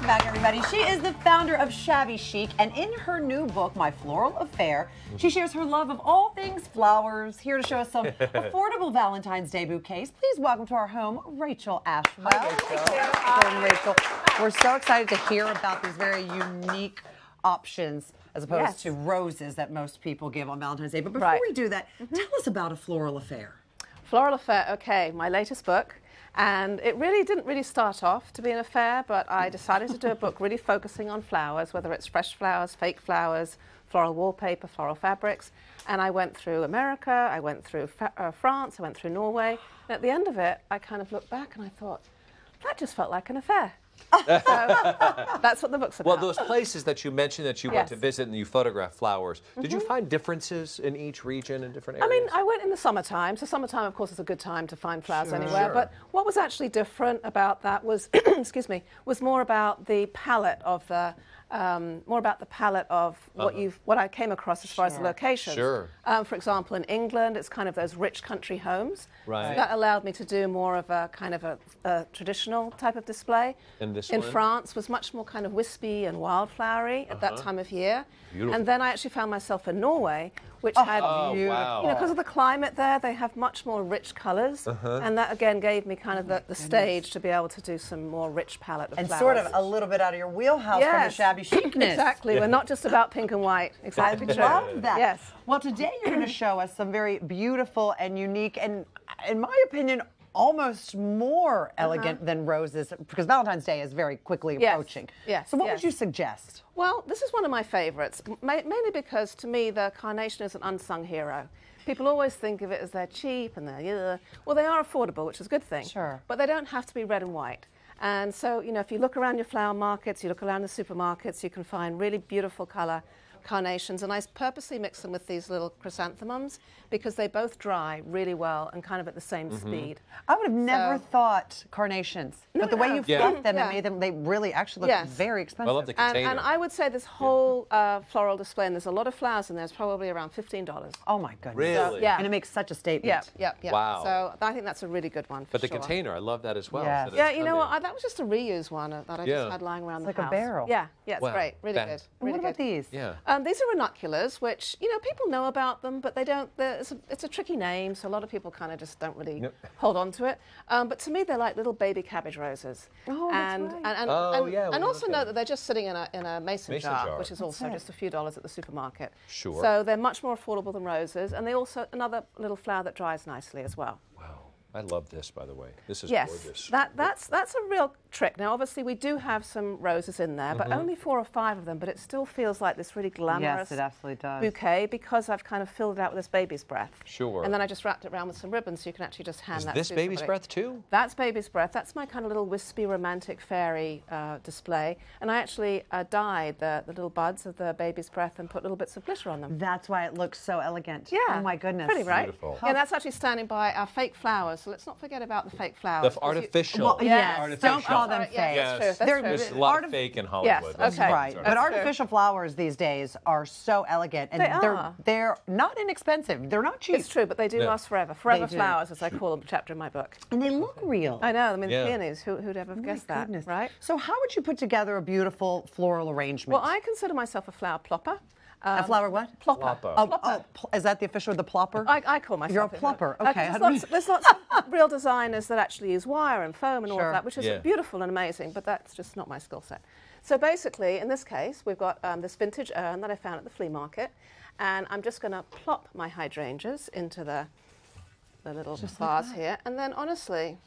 back, everybody. She is the founder of Shabby Chic, and in her new book, My Floral Affair, she shares her love of all things flowers. Here to show us some affordable Valentine's Day bouquets. Please welcome to our home, Rachel Ashwell. Hi, Rachel. We're so excited to hear about these very unique options as opposed to roses that most people give on Valentine's Day. But before we do that, tell us about A Floral Affair. Floral Affair, okay, my latest book. And it really didn't start off to be an affair, but I decided to do a book really focusing on flowers, whether it's fresh flowers, fake flowers, floral wallpaper, floral fabrics. And I went through America, I went through France, I went through Norway. And at the end of it, I kind of looked back and I thought, that just felt like an affair. So that's what the book's about. Well, those places that you mentioned that you went to visit and you photographed flowers, did you find differences in each region in different areas? I mean, I went in the summertime. So summertime, of course, is a good time to find flowers anywhere. But what was actually different about that was, excuse me, was more about the palette of the, what I came across as far as the locations. For example, in England, it's kind of those rich country homes. Right. So that allowed me to do more of a kind of a traditional type of display. In France was much more kind of wispy and wildflowery at that time of year. Beautiful. And then I actually found myself in Norway, which had, you know, because of the climate there, they have much more rich colours. And that again gave me kind of the stage to be able to do some more rich palette of flowers. And sort of a little bit out of your wheelhouse from the shabby chicness. Exactly, we're not just about pink and white. Exactly true. I love that. Yes. Well, today you're going to show us some very beautiful and unique and, in my opinion, almost more elegant than roses, because Valentine's Day is very quickly approaching. Yes. So what would you suggest? Well, this is one of my favorites, mainly because to me the carnation is an unsung hero. People always think of it as they're cheap and they're, well, they are affordable, which is a good thing. Sure. But they don't have to be red and white. And so, you know, if you look around your flower markets, you look around the supermarkets, you can find really beautiful color carnations, and I purposely mix them with these little chrysanthemums because they both dry really well and kind of at the same speed. I would have never thought carnations, but the way you fluffed them and made them, they really actually look very expensive. I love the container. And I would say this whole floral display, and there's a lot of flowers in there, is probably around $15. Oh my goodness. Really? So, And it makes such a statement. Yeah. Wow. So I think that's a really good one. But the container, I love that as well. Yeah, you know what? That was just a reuse one that I just had lying around the house. Like a barrel. Yeah, it's great. Really good. What about these? Yeah. These are ranunculus, which, you know, people know about them, but they don't. It's a tricky name, so a lot of people kind of just don't really hold on to it. But to me, they're like little baby cabbage roses. Oh, and also note that they're just sitting in a mason jar, which is also just a few dollars at the supermarket. Sure. So they're much more affordable than roses, and they also another little flower that dries nicely as well. Wow. I love this, by the way. This is gorgeous. That's a real trick. Now, obviously, we do have some roses in there, but only 4 or 5 of them. But it still feels like this really glamorous bouquet because I've kind of filled it out with this baby's breath. Sure. And then I just wrapped it around with some ribbons, so you can actually just hand that. Is this baby's breath too? That's baby's breath. That's my kind of little wispy, romantic fairy display. And I actually dyed the little buds of the baby's breath and put little bits of glitter on them. That's why it looks so elegant. Yeah. Oh my goodness. Pretty, right? Beautiful. Yeah, that's actually standing by our fake flowers. So let's not forget about the fake flowers. The artificial. Well, yes. Don't call them fake. That's true. There's a lot of fake in Hollywood. Yes, okay. Right. But artificial flowers these days are so elegant, and they're not inexpensive. They're not cheap. It's true, but they do last forever. Forever flowers, as I call them, chapter in my book. And they look real. I know. I mean, the peonies. Who'd ever guessed that? Right. So how would you put together a beautiful floral arrangement? Well, I consider myself a flower plopper. A flower what? Plopper. Is that the official, the plopper? I call myself. You're a plopper, okay. There's lots of real designers that actually use wire and foam and all of that, which is beautiful and amazing, but that's just not my skill set. So basically, in this case, we've got this vintage urn that I found at the flea market, and I'm just going to plop my hydrangeas into the little vase here, and then honestly,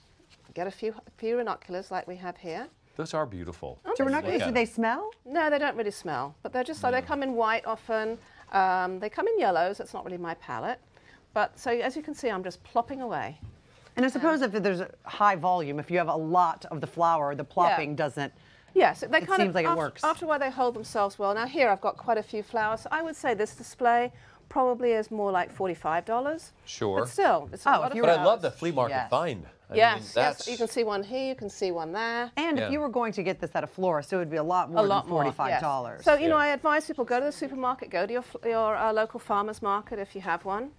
get a few ranunculus like we have here. Those are beautiful. Do ranunculus, do they smell? No, they don't really smell, but they're just like, they come in white often. They come in yellows. That's not really my palette. But so as you can see, I'm just plopping away. And I suppose if there's a high volume, if you have a lot of the flower, the plopping doesn't. Yes, they kind seems like it works. After a while, they hold themselves well. Now here, I've got quite a few flowers. So I would say this display probably is more like $45. Sure. But still, it's a lot of But I love the flea market find. Yes, you can see one here, you can see one there. And if you were going to get this at a florist, it would be a lot more than $45. Yes. So, you know, I advise people go to the supermarket, go to your local farmer's market if you have one.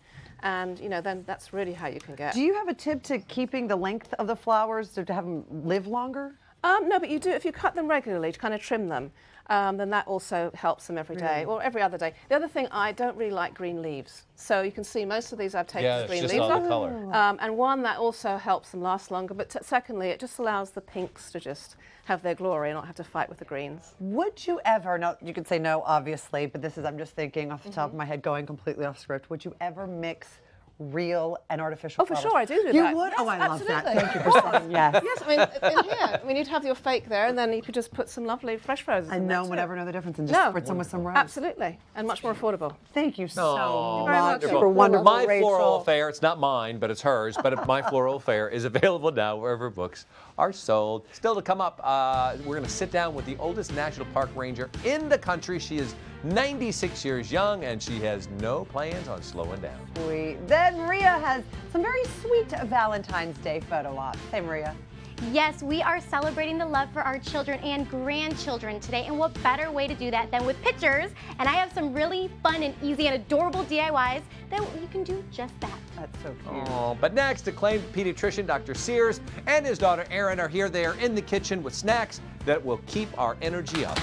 And, you know, then that's really how you can get. Do you have a tip to keeping the length of the flowers to have them live longer? No, but you do, if you cut them regularly, to kind of trim them, then that also helps them every day, or every other day. The other thing, I don't really like green leaves. So you can see most of these I've taken the green leaves off. The color. And one, that also helps them last longer, but secondly, it just allows the pinks to just have their glory and not have to fight with the greens. Would you ever, no, you could say no, obviously, but this is, I'm just thinking off the top of my head, going completely off script, would you ever mix real and artificial for flowers? sure, I do that. You would? Yes, Oh, I love that. absolutely. Thank you for saying yes. Yes, I mean, in here, I mean, you'd have your fake there, and then you could just put some lovely fresh roses in And there no one would too. ever know the difference and just spritz them with some rose. Absolutely, and much more affordable. Thank you so very much much. for wonderful, My Rachel. Floral Affair, it's not mine, but it's hers, but My Floral Affair is available now wherever books are sold. Still to come up, we're going to sit down with the oldest national park ranger in the country. She is 96 years young, and she has no plans on slowing down. Then Maria has some very sweet Valentine's Day photo ops. Hey, Maria. Yes, we are celebrating the love for our children and grandchildren today, and what better way to do that than with pictures? And I have some really fun and easy and adorable DIYs that you can do just that. That's so cute. Oh, but next, acclaimed pediatrician Dr. Sears and his daughter Erin are here. They are in the kitchen with snacks that will keep our energy up.